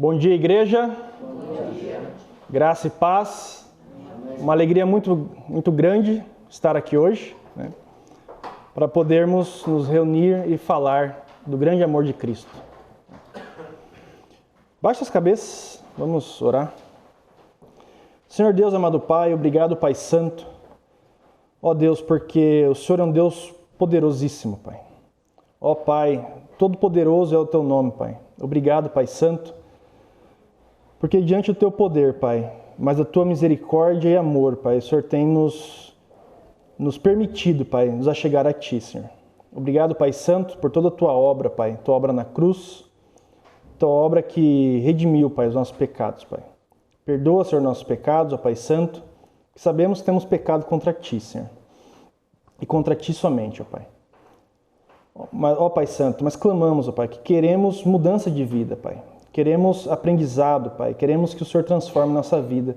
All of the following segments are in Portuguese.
Bom dia, igreja. Bom dia. Graça e paz. Uma alegria muito grande estar aqui hoje, né, para podermos nos reunir e falar do grande amor de Cristo. Baixe as cabeças, vamos orar. Senhor Deus, amado Pai, obrigado, Pai Santo. Ó Deus, porque o Senhor é um Deus poderosíssimo, Pai. Ó Pai, todo-poderoso é o Teu nome, Pai. Obrigado, Pai Santo. Porque diante do Teu poder, Pai, mas da Tua misericórdia e amor, Pai, o Senhor tem nos permitido, Pai, nos achegar a Ti, Senhor. Obrigado, Pai Santo, por toda a Tua obra, Pai, Tua obra na cruz, Tua obra que redimiu, Pai, os nossos pecados, Pai. Perdoa, Senhor, nossos pecados, ó Pai Santo, que sabemos que temos pecado contra Ti, Senhor, e contra Ti somente, ó Pai. Ó Pai Santo, mas clamamos, ó Pai, que queremos mudança de vida, Pai. Queremos aprendizado, Pai. Queremos que o Senhor transforme nossa vida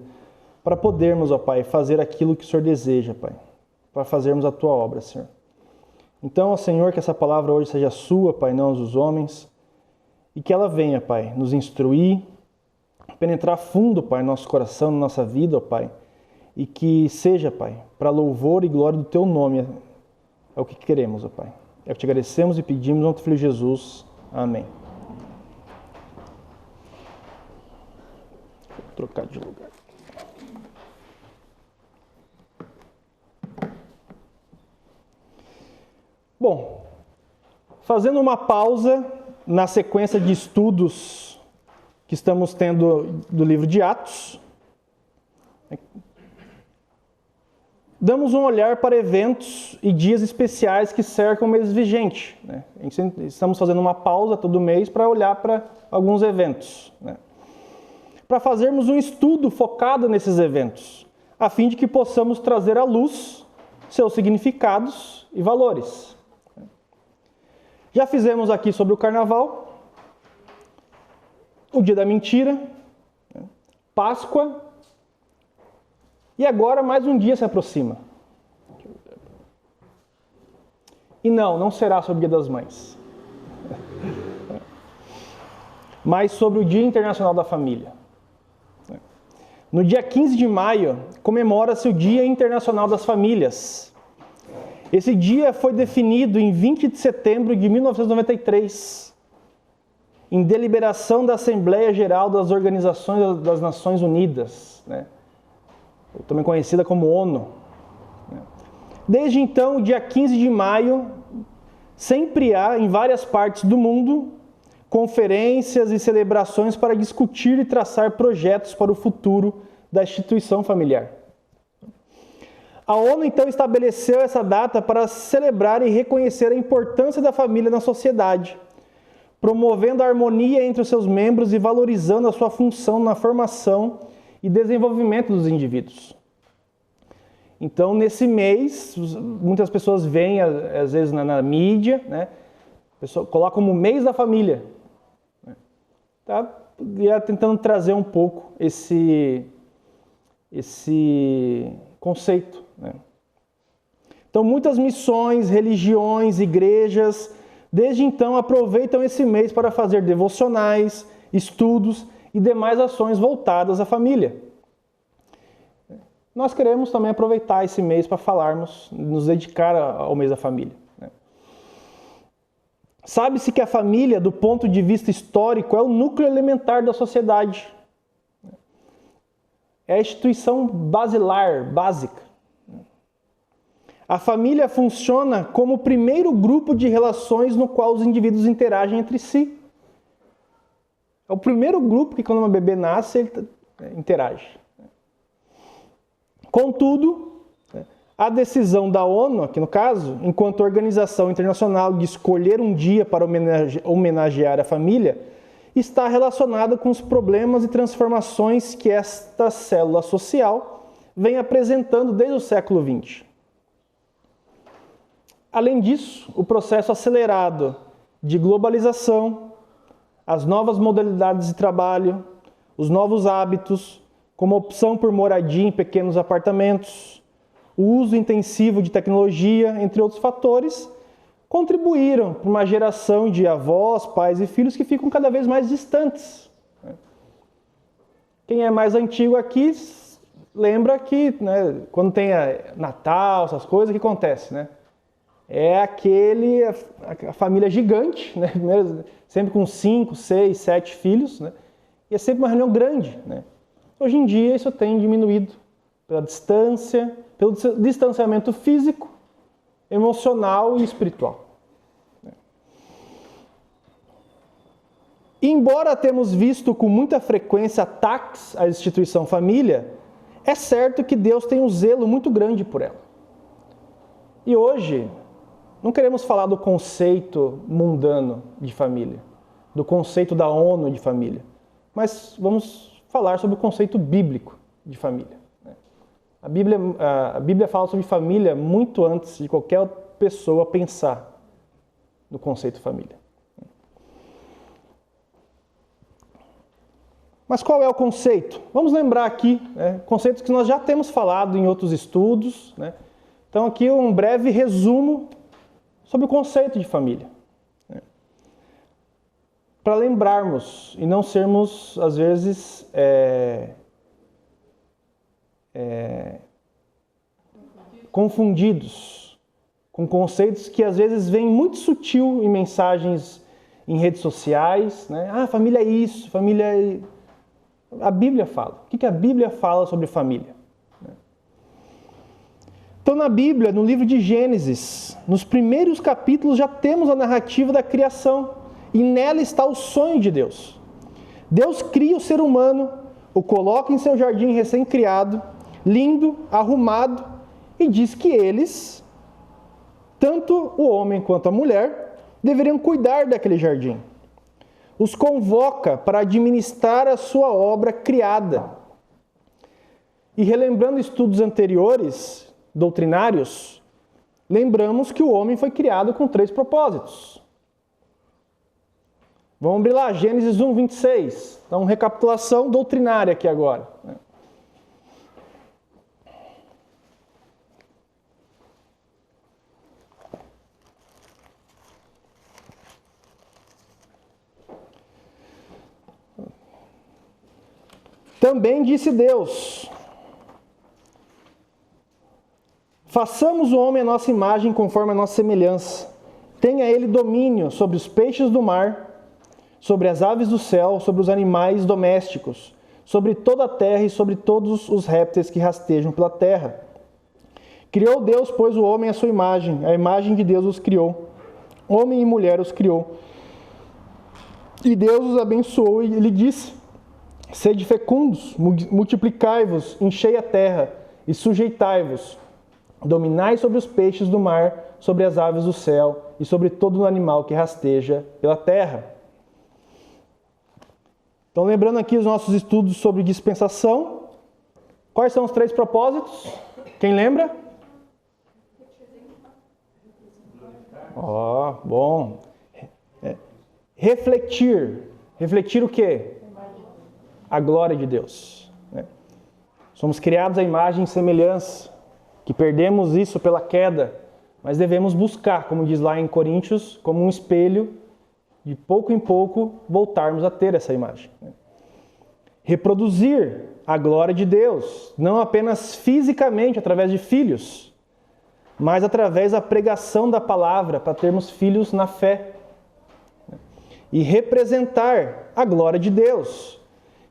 para podermos, ó Pai, fazer aquilo que o Senhor deseja, Pai. Para fazermos a Tua obra, Senhor. Então, ó Senhor, que essa palavra hoje seja Sua, Pai, não dos homens. E que ela venha, Pai, nos instruir, penetrar fundo, Pai, no nosso coração, na nossa vida, ó Pai. E que seja, Pai, para louvor e glória do Teu nome. É o que queremos, ó Pai. É o que te agradecemos e pedimos no Teu Filho Jesus. Amém. Vou trocar de lugar. Bom, fazendo uma pausa na sequência de estudos que estamos tendo do livro de Atos, damos um olhar para eventos e dias especiais que cercam o mês vigente, né? Estamos fazendo uma pausa todo mês para olhar para alguns eventos, né? Para fazermos um estudo focado nesses eventos, a fim de que possamos trazer à luz seus significados e valores. Já fizemos aqui sobre o Carnaval, o Dia da Mentira, Páscoa, e agora mais um dia se aproxima. E não será sobre o Dia das Mães, mas sobre o Dia Internacional da Família. No dia 15 de maio, comemora-se o Dia Internacional das Famílias. Esse dia foi definido em 20 de setembro de 1993, em deliberação da Assembleia Geral das Organizações das Nações Unidas, né? Também conhecida como ONU. Desde então, o dia 15 de maio, sempre há, em várias partes do mundo, conferências e celebrações para discutir e traçar projetos para o futuro da instituição familiar. A ONU, então, estabeleceu essa data para celebrar e reconhecer a importância da família na sociedade, promovendo a harmonia entre os seus membros e valorizando a sua função na formação e desenvolvimento dos indivíduos. Então, nesse mês, muitas pessoas veem, às vezes, na mídia, né, coloca como mês da família. Tá? E tentando trazer um pouco esse conceito, né? Então, muitas missões, religiões, igrejas, desde então aproveitam esse mês para fazer devocionais, estudos e demais ações voltadas à família. Nós queremos também aproveitar esse mês para falarmos, nos dedicar ao mês da família. Sabe-se que a família, do ponto de vista histórico, é o núcleo elementar da sociedade. É a instituição basilar, básica. A família funciona como o primeiro grupo de relações no qual os indivíduos interagem entre si. É o primeiro grupo que, quando uma bebê nasce, ele interage. Contudo, a decisão da ONU, aqui no caso, enquanto organização internacional de escolher um dia para homenagear a família, está relacionada com os problemas e transformações que esta célula social vem apresentando desde o século XX. Além disso, o processo acelerado de globalização, as novas modalidades de trabalho, os novos hábitos, como a opção por moradia em pequenos apartamentos, o uso intensivo de tecnologia, entre outros fatores, contribuíram para uma geração de avós, pais e filhos que ficam cada vez mais distantes. Quem é mais antigo aqui lembra que, né, quando tem Natal, essas coisas, o que acontece, né? É a família gigante, né? Sempre com 5, 6, 7 filhos, né? E é sempre uma reunião grande, né? Hoje em dia isso tem diminuído pela distância, pelo distanciamento físico, emocional e espiritual. Embora temos visto com muita frequência ataques à instituição família, é certo que Deus tem um zelo muito grande por ela. E hoje, não queremos falar do conceito mundano de família, do conceito da ONU de família, mas vamos falar sobre o conceito bíblico de família. A Bíblia fala sobre família muito antes de qualquer pessoa pensar no conceito família. Mas qual é o conceito? Vamos lembrar aqui, conceitos que nós já temos falado em outros estudos, né? Então aqui um breve resumo sobre o conceito de família. Para lembrarmos e não sermos, às vezes, confundidos com conceitos que às vezes vêm muito sutil em mensagens em redes sociais, né? Ah, família é isso, família é... A Bíblia fala. O que a Bíblia fala sobre família? Então, na Bíblia, no livro de Gênesis, nos primeiros capítulos já temos a narrativa da criação e nela está o sonho de Deus. Deus cria o ser humano, o coloca em seu jardim recém-criado, lindo, arrumado, e diz que eles, tanto o homem quanto a mulher, deveriam cuidar daquele jardim. Os convoca para administrar a sua obra criada. E relembrando estudos anteriores, doutrinários, lembramos que o homem foi criado com 3 propósitos. Vamos abrir lá, Gênesis 1, 26. Então, recapitulação doutrinária aqui agora. Também disse Deus: façamos o homem à nossa imagem conforme a nossa semelhança. Tenha ele domínio sobre os peixes do mar, sobre as aves do céu, sobre os animais domésticos, sobre toda a terra e sobre todos os répteis que rastejam pela terra. Criou Deus, pois, o homem à sua imagem, a imagem de Deus os criou. Homem e mulher os criou. E Deus os abençoou e lhe disse: sede fecundos, multiplicai-vos, enchei a terra e sujeitai-vos. Dominai sobre os peixes do mar, sobre as aves do céu e sobre todo o animal que rasteja pela terra. Então, lembrando aqui os nossos estudos sobre dispensação, quais são os 3 propósitos? Quem lembra? Bom. Refletir. Refletir o quê? A glória de Deus. Somos criados à imagem e semelhança, que perdemos isso pela queda, mas devemos buscar, como diz lá em Coríntios, como um espelho, de pouco em pouco voltarmos a ter essa imagem. Reproduzir a glória de Deus, não apenas fisicamente através de filhos, mas através da pregação da palavra, para termos filhos na fé. E representar a glória de Deus,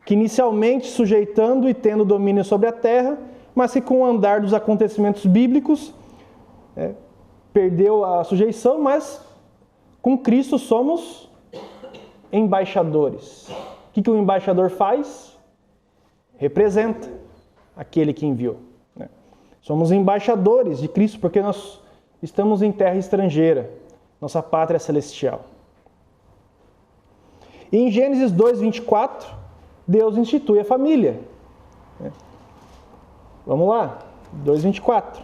que inicialmente sujeitando e tendo domínio sobre a terra, mas que com o andar dos acontecimentos bíblicos perdeu a sujeição, mas com Cristo somos embaixadores. O que o embaixador faz? Representa aquele que enviou. Somos embaixadores de Cristo porque nós estamos em terra estrangeira, nossa pátria celestial. E em Gênesis 2, 24, Deus institui a família. Vamos lá, 2:24.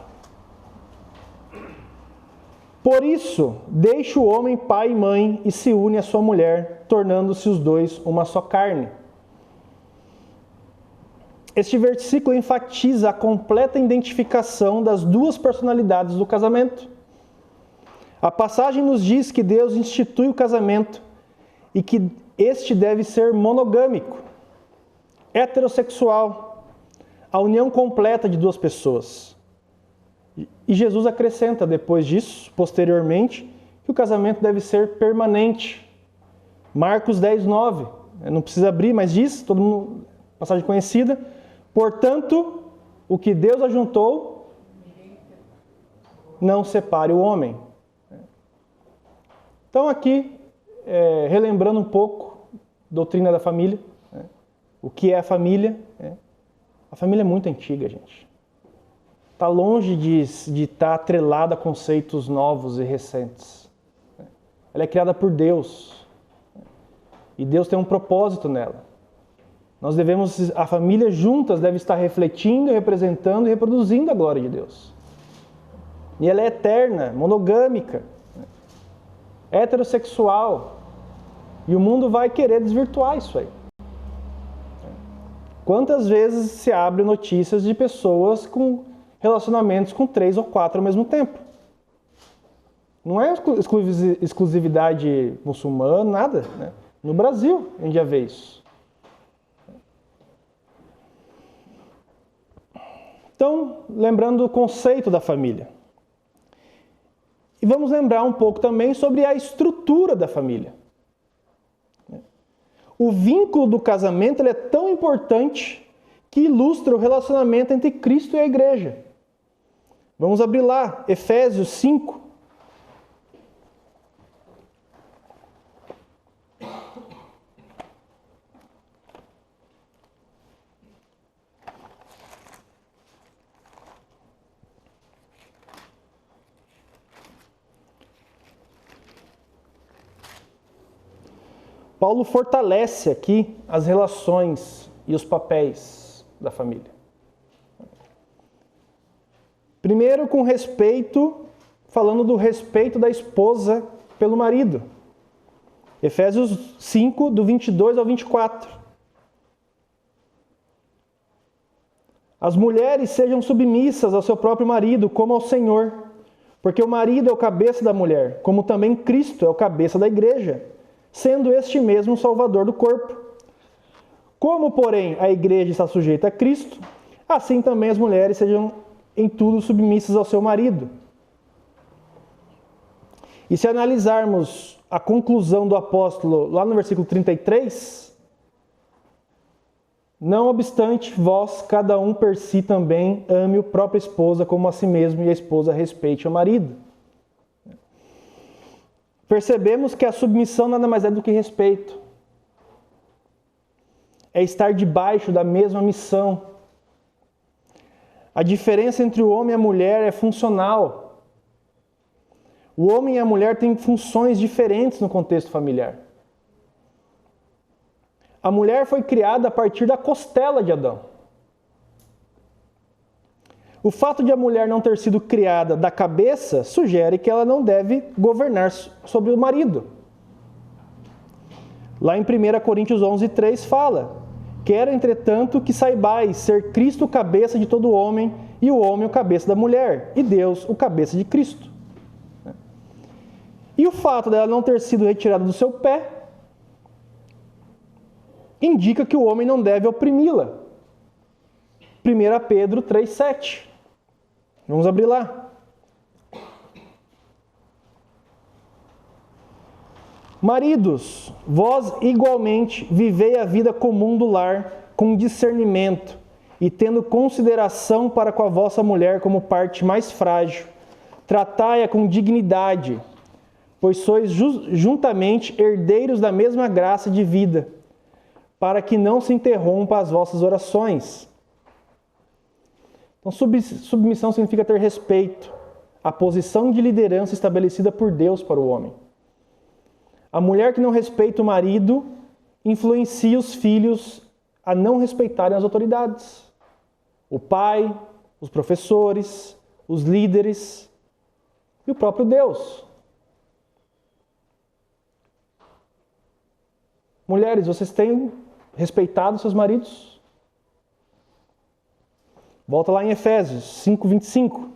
Por isso, deixa o homem pai e mãe e se une à sua mulher, tornando-se os dois uma só carne. Este versículo enfatiza a completa identificação das duas personalidades do casamento. A passagem nos diz que Deus institui o casamento e que este deve ser monogâmico. heterossexual, a união completa de duas pessoas. E Jesus acrescenta depois disso, posteriormente, que o casamento deve ser permanente. Marcos 10, 9. Não precisa abrir, mas diz, todo mundo, passagem conhecida. Portanto, o que Deus ajuntou, não separe o homem. Então aqui, relembrando um pouco a doutrina da família, o que é a família. A família é muito antiga, gente. Está longe de estar atrelada a conceitos novos e recentes. Ela é criada por Deus. E Deus tem um propósito nela. A família juntas deve estar refletindo, representando e reproduzindo a glória de Deus. E ela é eterna, monogâmica, heterossexual. E o mundo vai querer desvirtuar isso aí. Quantas vezes se abre notícias de pessoas com relacionamentos com 3 ou 4 ao mesmo tempo? Não é exclusividade muçulmana, nada, né? No Brasil, a gente já vê isso. Então, lembrando o conceito da família. E vamos lembrar um pouco também sobre a estrutura da família. O vínculo do casamento ele é tão importante que ilustra o relacionamento entre Cristo e a igreja. Vamos abrir lá, Efésios 5. Paulo fortalece aqui as relações e os papéis da família. Primeiro, com respeito, falando do respeito da esposa pelo marido. Efésios 5, do 22 ao 24. As mulheres sejam submissas ao seu próprio marido, como ao Senhor, porque o marido é o cabeça da mulher, como também Cristo é o cabeça da igreja, sendo este mesmo o Salvador do corpo. Como, porém, a igreja está sujeita a Cristo, assim também as mulheres sejam em tudo submissas ao seu marido. E se analisarmos a conclusão do apóstolo lá no versículo 33, não obstante, vós, cada um per si também, ame a própria esposa como a si mesmo, e a esposa respeite o marido. Percebemos que a submissão nada mais é do que respeito. É estar debaixo da mesma missão. A diferença entre o homem e a mulher é funcional. O homem e a mulher têm funções diferentes no contexto familiar. A mulher foi criada a partir da costela de Adão. O fato de a mulher não ter sido criada da cabeça sugere que ela não deve governar sobre o marido. Lá em 1 Coríntios 11:3 fala: quero, entretanto, que saibais ser Cristo o cabeça de todo homem, e o homem o cabeça da mulher, e Deus o cabeça de Cristo. E o fato dela não ter sido retirada do seu pé indica que o homem não deve oprimi-la. 1 Pedro 3,7. Vamos abrir lá. Maridos, vós igualmente vivei a vida comum do lar com discernimento e tendo consideração para com a vossa mulher como parte mais frágil. Tratai-a com dignidade, pois sois juntamente herdeiros da mesma graça de vida, para que não se interrompa as vossas orações. Então, submissão significa ter respeito à posição de liderança estabelecida por Deus para o homem. A mulher que não respeita o marido influencia os filhos a não respeitarem as autoridades. O pai, os professores, os líderes e o próprio Deus. Mulheres, vocês têm respeitado seus maridos? Volta lá em Efésios 5:25.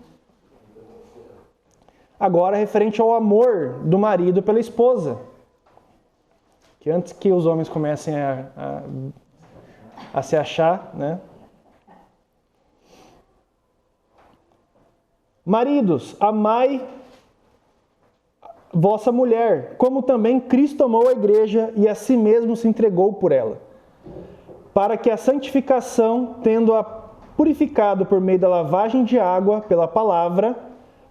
Agora, referente ao amor do marido pela esposa. Que antes que os homens comecem a a se achar, né? Maridos, amai vossa mulher, como também Cristo amou a igreja e a si mesmo se entregou por ela, para que a santificação, tendo-a purificado por meio da lavagem de água pela palavra,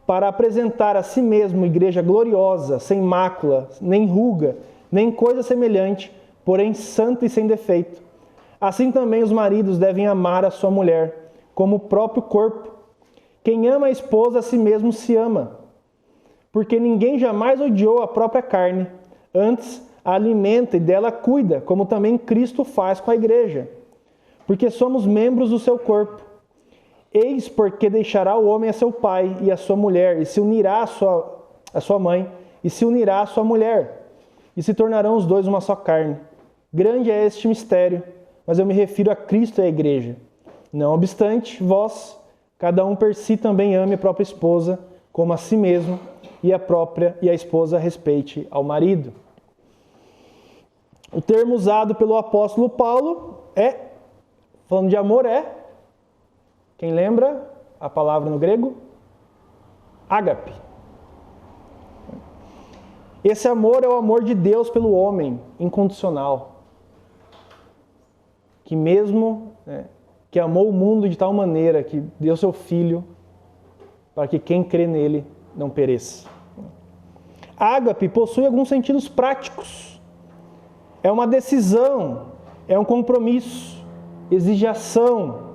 para apresentar a si mesmo igreja gloriosa, sem mácula, nem ruga, nem coisa semelhante, porém santa e sem defeito. Assim também os maridos devem amar a sua mulher, como o próprio corpo. Quem ama a esposa a si mesmo se ama, porque ninguém jamais odiou a própria carne, antes a alimenta e dela cuida, como também Cristo faz com a igreja, porque somos membros do seu corpo. Eis porque deixará o homem a seu pai e a sua mulher, e se unirá a sua mãe, e se unirá a sua mulher, e se tornarão os dois uma só carne. Grande é este mistério, mas eu me refiro a Cristo e à igreja. Não obstante, vós, cada um per si também ame a própria esposa, como a si mesmo, e a esposa respeite ao marido. O termo usado pelo apóstolo Paulo falando de amor, quem lembra a palavra no grego? Ágape. Esse amor é o amor de Deus pelo homem, incondicional. Que mesmo, que amou o mundo de tal maneira que deu seu Filho para que quem crê nele não pereça. Ágape possui alguns sentidos práticos. É uma decisão, é um compromisso, exige ação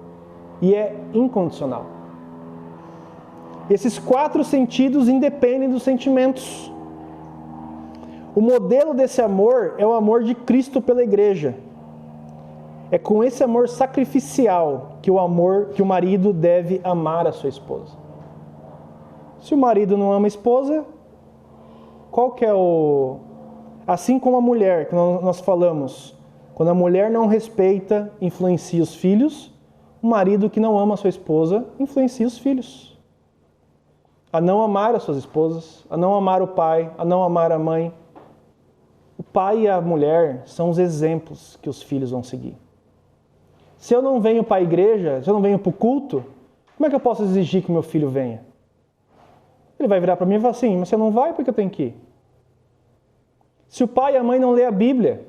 e é incondicional. Esses 4 sentidos independem dos sentimentos. O modelo desse amor é o amor de Cristo pela igreja. É com esse amor sacrificial que o marido deve amar a sua esposa. Se o marido não ama a esposa, qual que é o... Assim como a mulher, que nós falamos, quando a mulher não respeita, influencia os filhos, o marido que não ama a sua esposa, influencia os filhos. A não amar as suas esposas, a não amar o pai, a não amar a mãe. O pai e a mulher são os exemplos que os filhos vão seguir. Se eu não venho para a igreja, se eu não venho para o culto, como é que eu posso exigir que o meu filho venha? Ele vai virar para mim e falar assim, mas você não vai porque eu tenho que ir. Se o pai e a mãe não lê a Bíblia,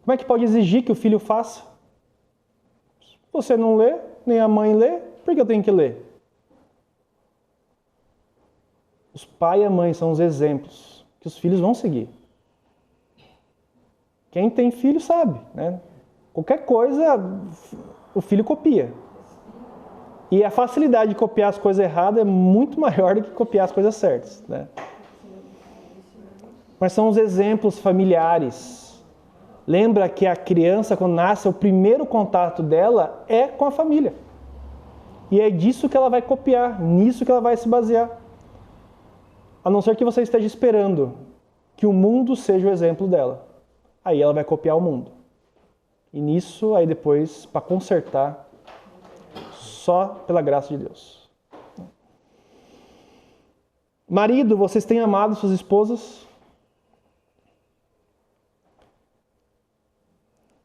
como é que pode exigir que o filho faça? Você não lê, nem a mãe lê, por que eu tenho que ler? Os pai e a mãe são os exemplos que os filhos vão seguir. Quem tem filho sabe, né? Qualquer coisa, o filho copia. E a facilidade de copiar as coisas erradas é muito maior do que copiar as coisas certas, né? Mas são os exemplos familiares. Lembra que a criança, quando nasce, o primeiro contato dela é com a família. E é disso que ela vai copiar, nisso que ela vai se basear. A não ser que você esteja esperando que o mundo seja o exemplo dela. Aí ela vai copiar o mundo. E nisso, aí depois, para consertar, só pela graça de Deus. Marido, vocês têm amado suas esposas?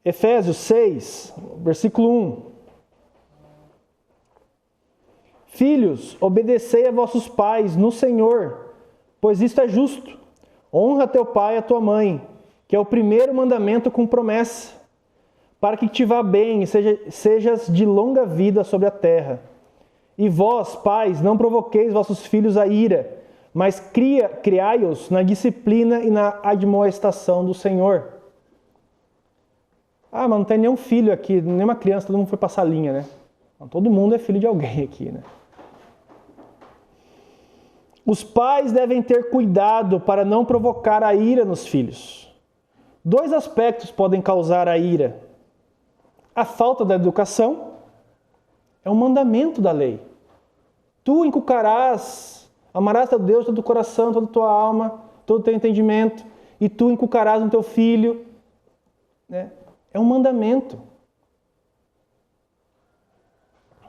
Efésios 6, versículo 1. Filhos, obedecei a vossos pais no Senhor, pois isto é justo. Honra teu pai e a tua mãe, que é o primeiro mandamento com promessa, para que te vá bem e sejas de longa vida sobre a terra. E vós, pais, não provoqueis vossos filhos a ira, mas criai-os na disciplina e na admoestação do Senhor. Ah, mas não tem nenhum filho aqui, nenhuma criança, todo mundo foi passar linha, né? Todo mundo é filho de alguém aqui, né? Os pais devem ter cuidado para não provocar a ira nos filhos. 2 aspectos podem causar a ira. A falta da educação é um mandamento da lei. Tu inculcarás, amarás teu Deus todo o coração, toda a tua alma, todo o teu entendimento, e tu inculcarás no teu filho, né? É um mandamento.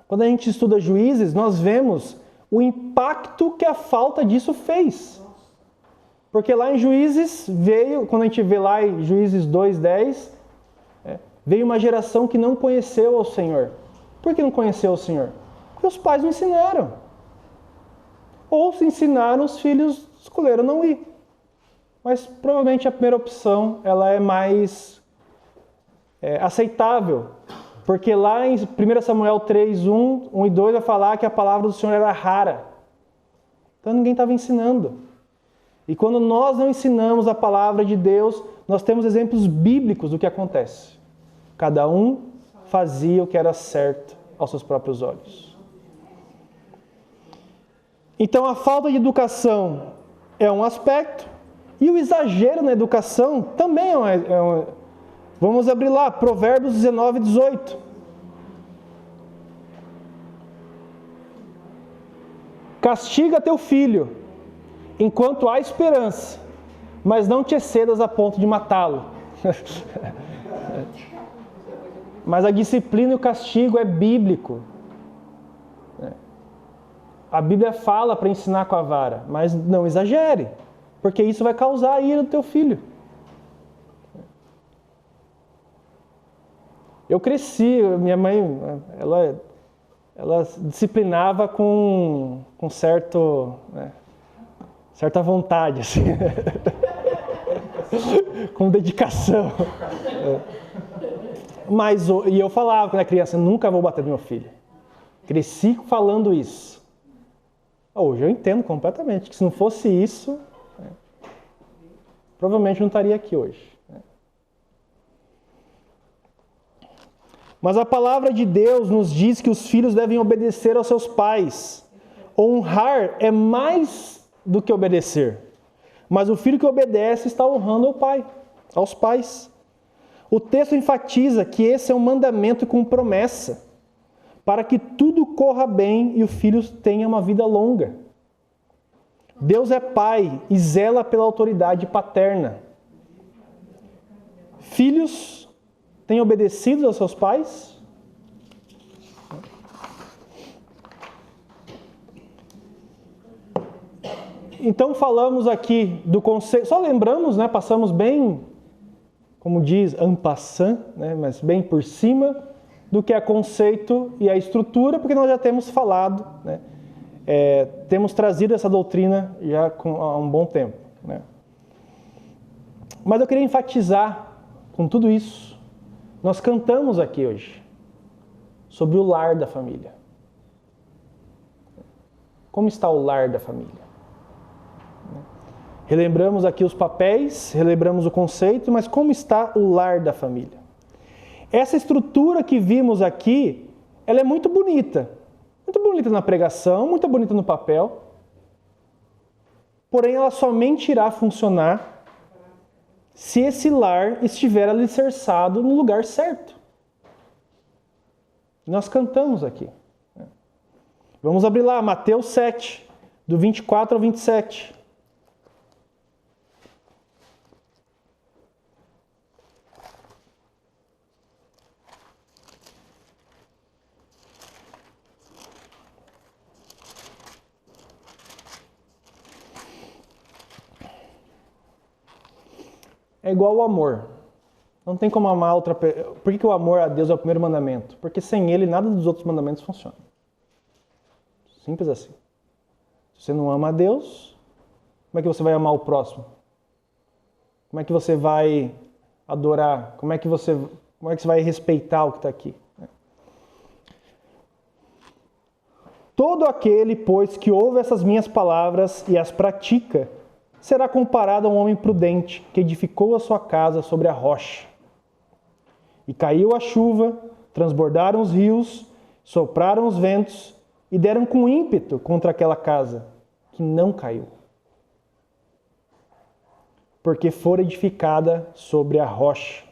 Quando a gente estuda Juízes, nós vemos o impacto que a falta disso fez. Porque lá em Juízes veio, quando a gente vê lá em Juízes 2:10, Veio uma geração que não conheceu ao Senhor. Por que não conheceu o Senhor? Porque os pais não ensinaram. Ou se ensinaram, os filhos escolheram não ir. Mas provavelmente a primeira opção ela é mais aceitável. Porque lá em 1 Samuel 3, 1 e 2 vai falar que a palavra do Senhor era rara. Então ninguém estava ensinando. E quando nós não ensinamos a palavra de Deus, nós temos exemplos bíblicos do que acontece. Cada um fazia o que era certo aos seus próprios olhos. Então a falta de educação é um aspecto, e o exagero na educação também é um. Vamos abrir lá, Provérbios 19, 18. Castiga teu filho, enquanto há esperança, mas não te excedas a ponto de matá-lo. Mas a disciplina e o castigo é bíblico. A Bíblia fala para ensinar com a vara, mas não exagere, porque isso vai causar a ira do teu filho. Eu cresci, minha mãe, ela disciplinava com certa vontade, assim. Com dedicação. E eu falava quando era criança, nunca vou bater no meu filho. Cresci falando isso. Hoje eu entendo completamente que se não fosse isso, provavelmente não estaria aqui hoje. Mas a palavra de Deus nos diz que os filhos devem obedecer aos seus pais. Honrar é mais do que obedecer. Mas o filho que obedece está honrando ao pai, aos pais. O texto enfatiza que esse é um mandamento com promessa, para que tudo corra bem e o filho tenha uma vida longa. Deus é pai e zela pela autoridade paterna. Filhos têm obedecido aos seus pais? Então falamos aqui do conceito, só lembramos, passamos bem, como diz, en passant, mas bem por cima do que é conceito e a estrutura, porque nós já temos falado, temos trazido essa doutrina já há um bom tempo. Mas eu queria enfatizar com tudo isso. Nós cantamos aqui hoje sobre o lar da família. Como está o lar da família? Relembramos aqui os papéis, relembramos o conceito, mas como está o lar da família? Essa estrutura que vimos aqui, ela é muito bonita na pregação, muito bonita no papel, porém ela somente irá funcionar se esse lar estiver alicerçado no lugar certo. Nós cantamos aqui. Vamos abrir lá, Mateus 7, do 24 ao 27. É igual o amor. Não tem como amar outra pessoa. Por que o amor a Deus é o primeiro mandamento? Porque sem ele, nada dos outros mandamentos funciona. Simples assim. Se você não ama a Deus, como é que você vai amar o próximo? Como é que você vai adorar? Como é que você vai respeitar o que está aqui? Todo aquele, pois, que ouve essas minhas palavras e as pratica, será comparado a um homem prudente que edificou a sua casa sobre a rocha. E caiu a chuva, transbordaram os rios, sopraram os ventos e deram com ímpeto contra aquela casa, que não caiu. Porque fora edificada sobre a rocha.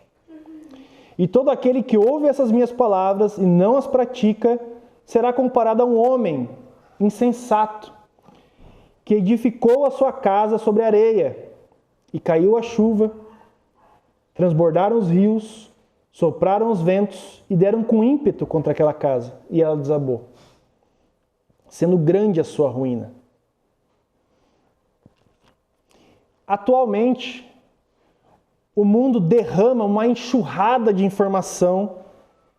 E todo aquele que ouve essas minhas palavras e não as pratica, será comparado a um homem insensato, que edificou a sua casa sobre areia, e caiu a chuva, transbordaram os rios, sopraram os ventos e deram com ímpeto contra aquela casa, e ela desabou, sendo grande a sua ruína. Atualmente, o mundo derrama uma enxurrada de informação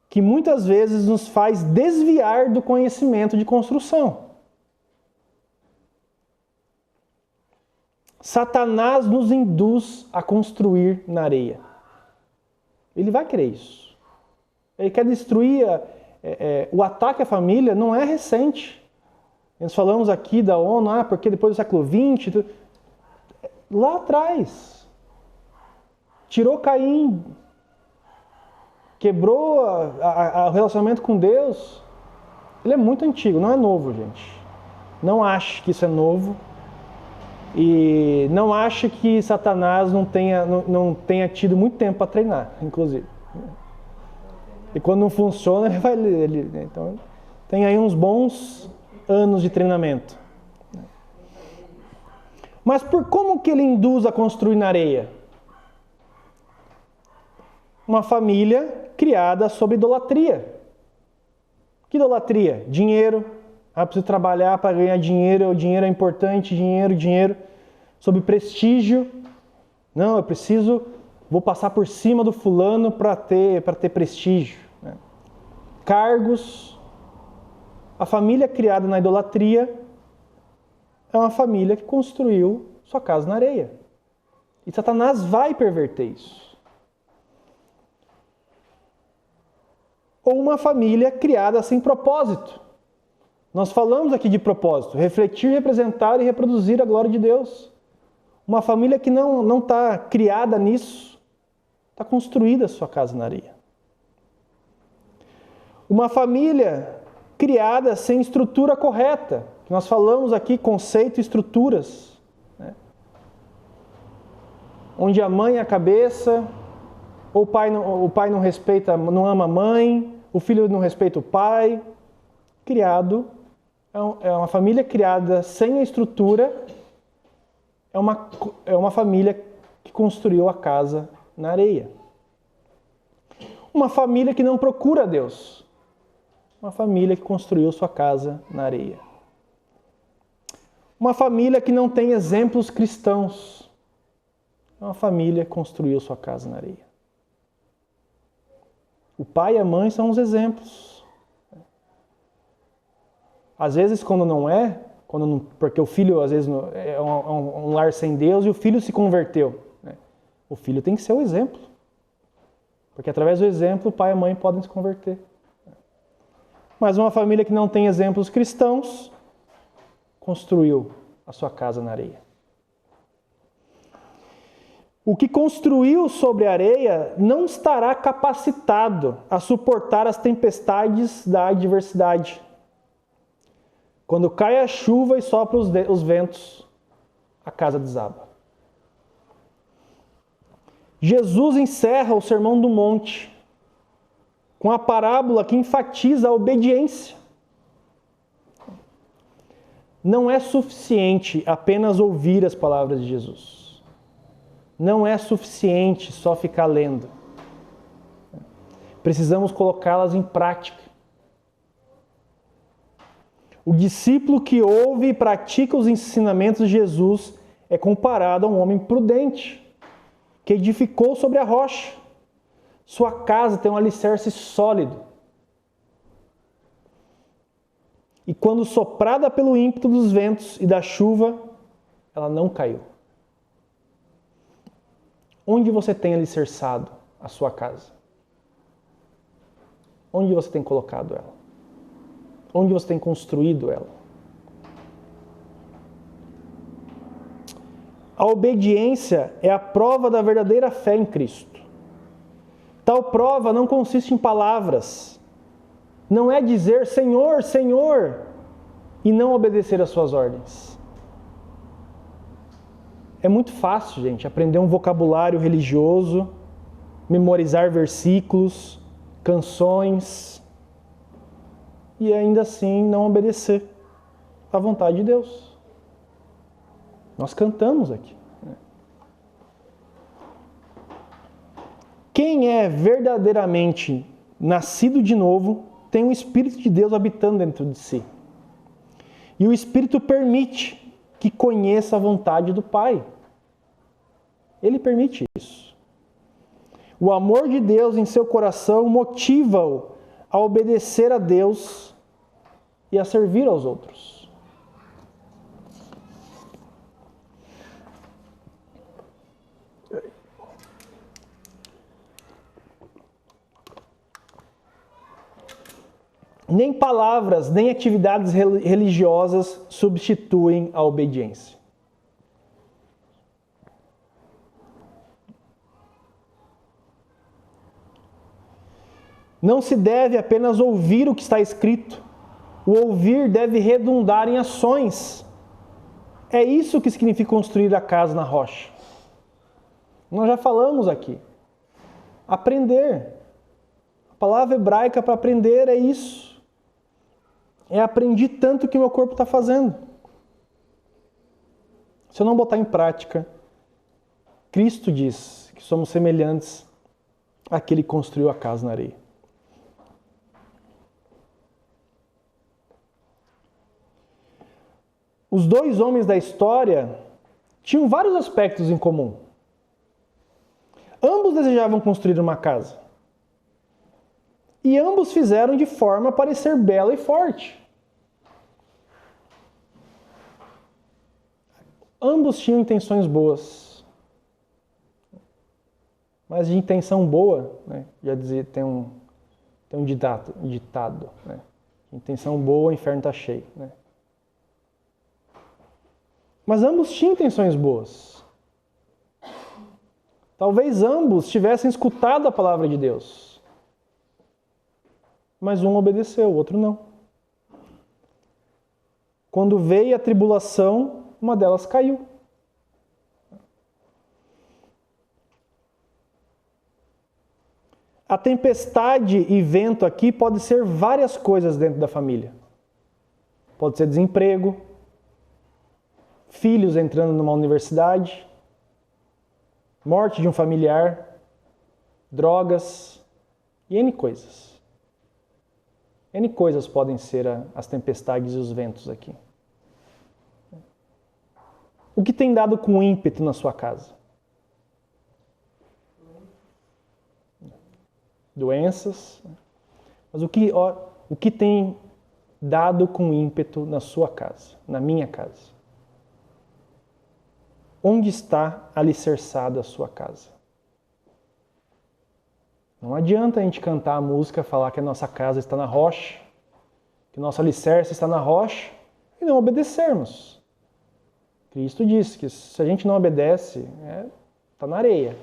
que muitas vezes nos faz desviar do conhecimento de construção. Satanás nos induz a construir na areia. Ele vai querer isso. Ele quer destruir o ataque à família, não é recente. Nós falamos aqui da ONU, porque depois do século XX, lá atrás, tirou Caim, quebrou o relacionamento com Deus. Ele é muito antigo, não é novo, gente. Não ache que isso é novo. E não ache que Satanás não tenha tido muito tempo para treinar, inclusive. E quando não funciona, então, tem aí uns bons anos de treinamento. Mas como que ele induz a construir na areia? Uma família criada sob idolatria. Que idolatria? Dinheiro. Preciso trabalhar para ganhar dinheiro, o dinheiro é importante, dinheiro. Sob prestígio. Não, vou passar por cima do fulano para ter prestígio. Cargos. A família criada na idolatria é uma família que construiu sua casa na areia. E Satanás vai perverter isso. Ou uma família criada sem propósito. Nós falamos aqui de propósito, refletir, representar e reproduzir a glória de Deus. Uma família que não está criada nisso, está construída a sua casa na areia. Uma família criada sem estrutura correta. Nós falamos aqui conceito e estruturas. Né? Onde a mãe é a cabeça, ou o pai não respeita, não ama a mãe, o filho não respeita o pai. É uma família criada sem a estrutura, é uma família que construiu a casa na areia. Uma família que não procura a Deus. Uma família que construiu sua casa na areia. Uma família que não tem exemplos cristãos. É uma família que construiu sua casa na areia. O pai e a mãe são os exemplos. Às vezes, quando não é, porque o filho, às vezes, é um lar sem Deus e o filho se converteu. Né? O filho tem que ser o exemplo. Porque através do exemplo, o pai e a mãe podem se converter. Mas uma família que não tem exemplos cristãos, construiu a sua casa na areia. O que construiu sobre a areia não estará capacitado a suportar as tempestades da adversidade. Quando cai a chuva e sopra os ventos, a casa desaba. Jesus encerra o Sermão do Monte com a parábola que enfatiza a obediência. Não é suficiente apenas ouvir as palavras de Jesus. Não é suficiente só ficar lendo. Precisamos colocá-las em prática. O discípulo que ouve e pratica os ensinamentos de Jesus é comparado a um homem prudente, que edificou sobre a rocha. Sua casa tem um alicerce sólido. E quando soprada pelo ímpeto dos ventos e da chuva, ela não caiu. Onde você tem alicerçado a sua casa? Onde você tem colocado ela? Onde você tem construído ela? A obediência é a prova da verdadeira fé em Cristo. Tal prova não consiste em palavras. Não é dizer Senhor, Senhor, e não obedecer às suas ordens. É muito fácil, gente, aprender um vocabulário religioso, memorizar versículos, canções, e ainda assim não obedecer à vontade de Deus. Nós cantamos aqui. Quem é verdadeiramente nascido de novo tem o Espírito de Deus habitando dentro de si. E o Espírito permite que conheça a vontade do Pai. Ele permite isso. O amor de Deus em seu coração motiva-o a obedecer a Deus e a servir aos outros. Nem palavras, nem atividades religiosas substituem a obediência. Não se deve apenas ouvir o que está escrito. O ouvir deve redundar em ações. É isso que significa construir a casa na rocha. Nós já falamos aqui. Aprender. A palavra hebraica para aprender é isso. É aprendi tanto que meu corpo está fazendo. Se eu não botar em prática, Cristo diz que somos semelhantes àquele que construiu a casa na areia. Os dois homens da história tinham vários aspectos em comum. Ambos desejavam construir uma casa. E ambos fizeram de forma a parecer bela e forte. Ambos tinham intenções boas. Mas de intenção boa, né, já dizia, tem um ditado, né? Intenção boa, o inferno está cheio, né? Mas ambos tinham intenções boas. Talvez ambos tivessem escutado a palavra de Deus. Mas um obedeceu, o outro não. Quando veio a tribulação, uma delas caiu. A tempestade e vento aqui pode ser várias coisas dentro da família. Pode ser desemprego, filhos entrando numa universidade, morte de um familiar, drogas e N coisas. N coisas podem ser as tempestades e os ventos aqui. O que tem dado com ímpeto na sua casa? Doenças. Mas o que tem dado com ímpeto na sua casa, na minha casa? Onde está alicerçada a sua casa? Não adianta a gente cantar a música, falar que a nossa casa está na rocha, que o nosso alicerce está na rocha, e não obedecermos. Cristo disse que se a gente não obedece, está na areia,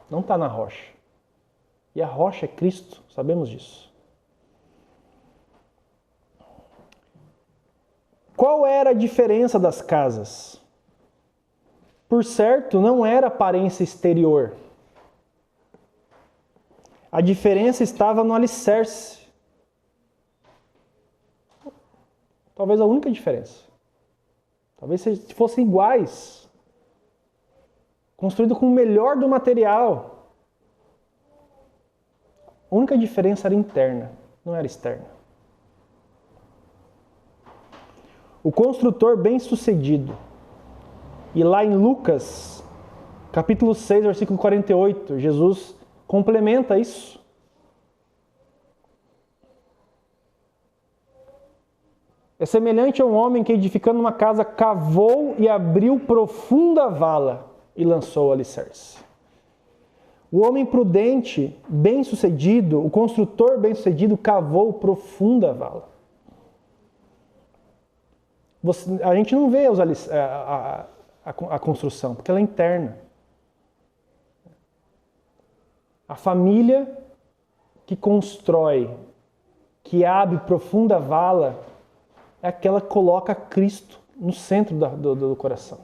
não está na rocha. E a rocha é Cristo, sabemos disso. Qual era a diferença das casas? Por certo, não era aparência exterior. A diferença estava no alicerce. Talvez a única diferença. Talvez se fossem iguais. Construído com o melhor do material. A única diferença era interna, não era externa. O construtor bem-sucedido. E lá em Lucas, capítulo 6, versículo 48, Jesus complementa isso. É semelhante a um homem que, edificando uma casa, cavou e abriu profunda vala e lançou o alicerce. O homem prudente, bem-sucedido, o construtor bem-sucedido, cavou profunda vala. A gente não vê a construção, porque ela é interna. A família que constrói, que abre profunda vala, é aquela que coloca Cristo no centro do coração.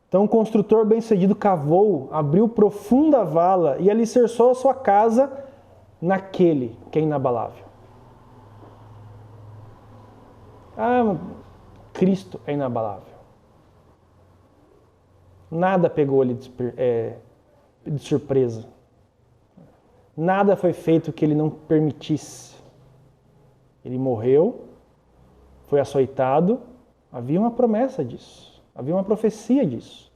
Então o construtor bem-sucedido cavou, abriu profunda vala e alicerçou a sua casa naquele que é inabalável. Cristo é inabalável. Nada pegou ele de surpresa. Nada foi feito que ele não permitisse. Ele morreu, foi açoitado, havia uma promessa disso. Havia uma profecia disso.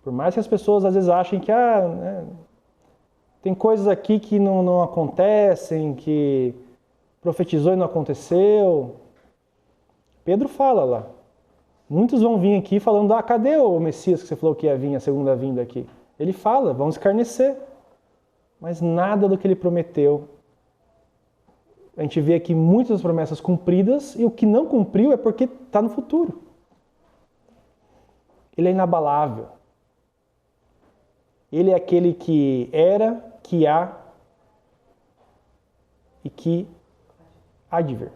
Por mais que as pessoas às vezes achem que tem coisas aqui que não acontecem, que profetizou e não aconteceu. Pedro fala lá. Muitos vão vir aqui falando, cadê o Messias que você falou que ia vir, a segunda vinda aqui? Ele fala, vão escarnecer. Mas nada do que ele prometeu. A gente vê aqui muitas promessas cumpridas e o que não cumpriu é porque está no futuro. Ele é inabalável. Ele é aquele que era, que há e que há de vir.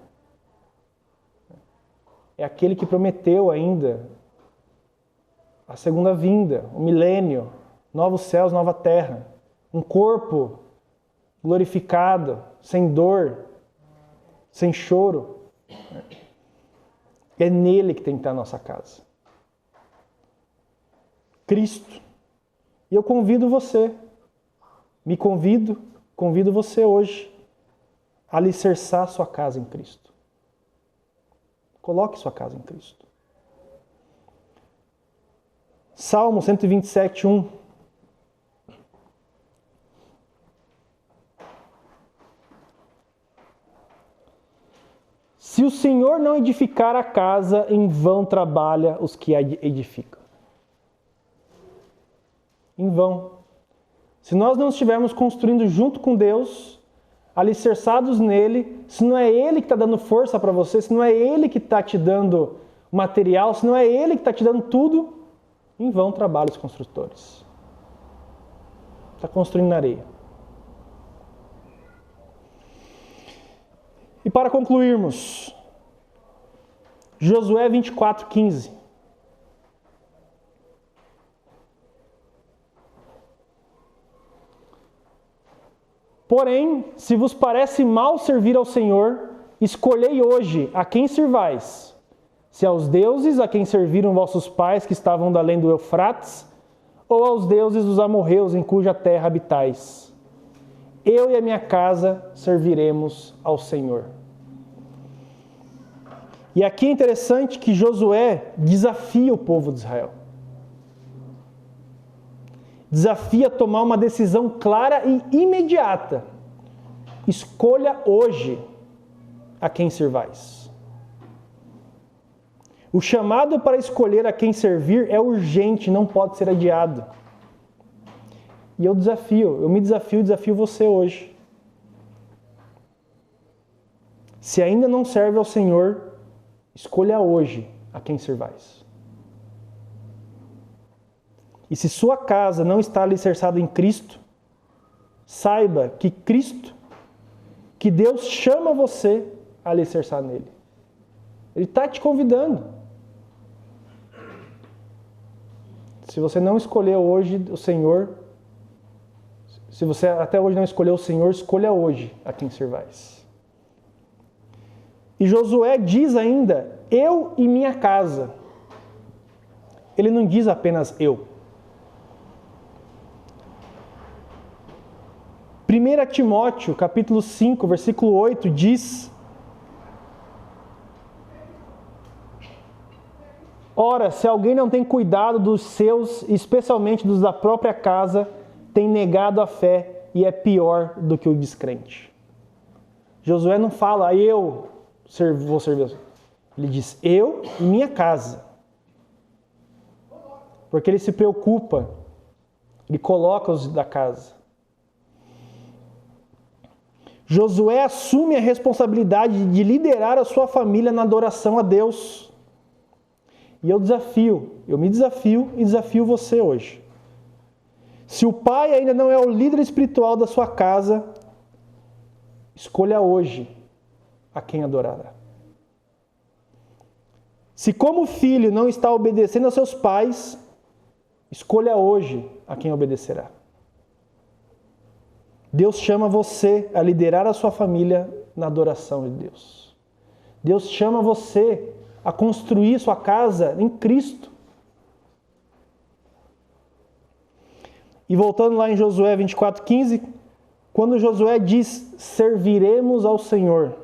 É aquele que prometeu ainda a segunda vinda, o milênio, novos céus, nova terra, um corpo glorificado, sem dor, sem choro. É nele que tem que estar a nossa casa. Cristo. E eu convido você, convido você hoje a alicerçar sua casa em Cristo. Coloque sua casa em Cristo. Salmo 127, 1. Se o Senhor não edificar a casa, em vão trabalha os que a edificam. Em vão. Se nós não estivermos construindo junto com Deus, alicerçados nele, se não é Ele que está dando força para você, se não é Ele que está te dando material, se não é Ele que está te dando tudo, em vão trabalham os construtores. Está construindo na areia. E para concluirmos, Josué 24, 15. Porém, se vos parece mal servir ao Senhor, escolhei hoje a quem servais. Se aos deuses a quem serviram vossos pais que estavam da além do Eufrates, ou aos deuses dos amorreus em cuja terra habitais. Eu e a minha casa serviremos ao Senhor. E aqui é interessante que Josué desafia o povo de Israel. Desafia a tomar uma decisão clara e imediata. Escolha hoje a quem servais. O chamado para escolher a quem servir é urgente, não pode ser adiado. E eu me desafio você hoje. Se ainda não serve ao Senhor, escolha hoje a quem servais. E se sua casa não está alicerçada em Cristo, saiba que que Deus chama você a alicerçar nele. Ele está te convidando. Se você não escolheu hoje o Senhor, se você até hoje não escolheu o Senhor, escolha hoje a quem servais. E Josué diz ainda, eu e minha casa. Ele não diz apenas eu. 1 Timóteo, capítulo 5, versículo 8, diz: Ora, se alguém não tem cuidado dos seus, especialmente dos da própria casa, tem negado a fé e é pior do que o descrente. Josué não fala, eu vou servir. Ele diz, eu e minha casa. Porque ele se preocupa, ele coloca os da casa. Josué assume a responsabilidade de liderar a sua família na adoração a Deus. E eu me desafio e desafio você hoje. Se o pai ainda não é o líder espiritual da sua casa, escolha hoje a quem adorará. Se como filho não está obedecendo aos seus pais, escolha hoje a quem obedecerá. Deus chama você a liderar a sua família na adoração de Deus. Deus chama você a construir sua casa em Cristo. E voltando lá em Josué 24:15, quando Josué diz serviremos ao Senhor,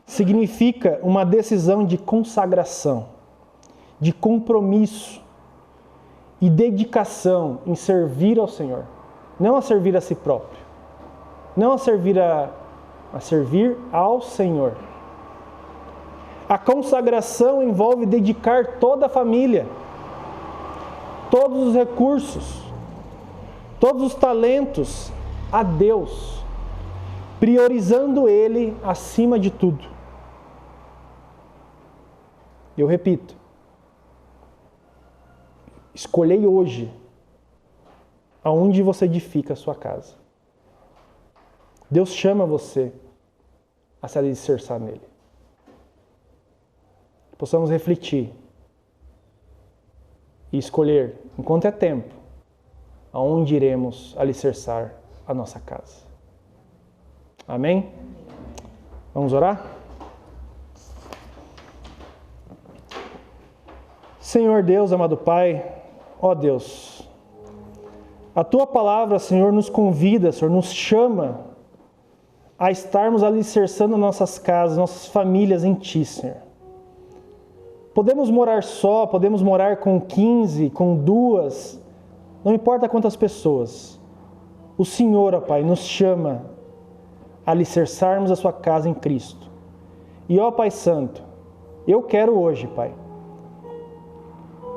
significa uma decisão de consagração. de compromisso e dedicação em servir ao Senhor. Não a servir a si próprio. Não a servir ao Senhor. A consagração envolve dedicar toda a família, todos os recursos, todos os talentos a Deus, priorizando Ele acima de tudo. Eu repito, escolhei hoje aonde você edifica a sua casa. Deus chama você a se alicerçar nele. Possamos refletir e escolher, enquanto é tempo, aonde iremos alicerçar a nossa casa. Amém? Vamos orar? Senhor Deus, amado Pai, ó Deus, a Tua palavra, Senhor, nos convida, Senhor, nos chama a estarmos alicerçando nossas casas, nossas famílias em Ti, Senhor. Podemos morar só, podemos morar com 15, com 2, não importa quantas pessoas. O Senhor, ó Pai, nos chama a alicerçarmos a sua casa em Cristo. E ó Pai Santo, eu quero hoje, Pai,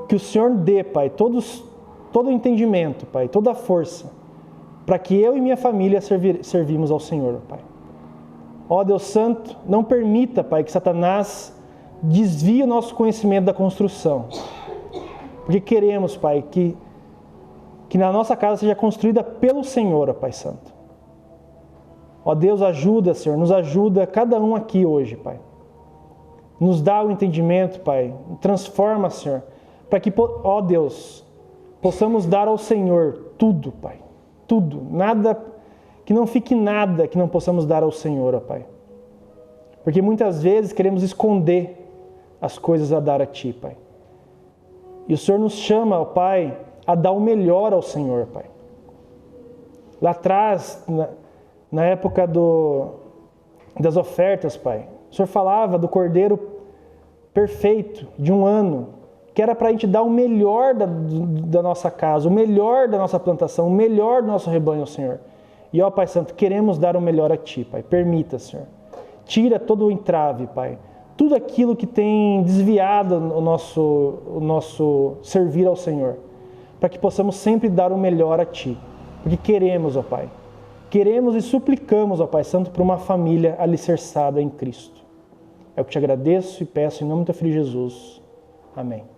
que o Senhor dê, Pai, todo o entendimento, Pai, toda a força, para que eu e minha família servimos ao Senhor, Pai. Ó Deus Santo, não permita, Pai, que Satanás desvie o nosso conhecimento da construção. Porque queremos, Pai, que na nossa casa seja construída pelo Senhor, ó Pai Santo. Ó Deus, ajuda, Senhor, nos ajuda cada um aqui hoje, Pai. Nos dá o entendimento, Pai. Transforma, Senhor, para que, ó Deus, possamos dar ao Senhor tudo, Pai. Tudo. Nada, que não fique nada que não possamos dar ao Senhor, ó Pai. Porque muitas vezes queremos esconder as coisas a dar a Ti, Pai. E o Senhor nos chama, ó Pai, a dar o melhor ao Senhor, Pai. Lá atrás, na época das ofertas, Pai, o Senhor falava do cordeiro perfeito, de 1 ano, que era para a gente dar o melhor da nossa casa, o melhor da nossa plantação, o melhor do nosso rebanho ao Senhor. E ó Pai Santo, queremos dar o melhor a Ti, Pai. Permita, Senhor. Tira todo o entrave, Pai. Tudo aquilo que tem desviado o nosso servir ao Senhor. Para que possamos sempre dar o melhor a Ti. Porque queremos, ó Pai. Queremos e suplicamos, ó Pai Santo, por uma família alicerçada em Cristo. É o que te agradeço e peço em nome do Teu Filho Jesus. Amém.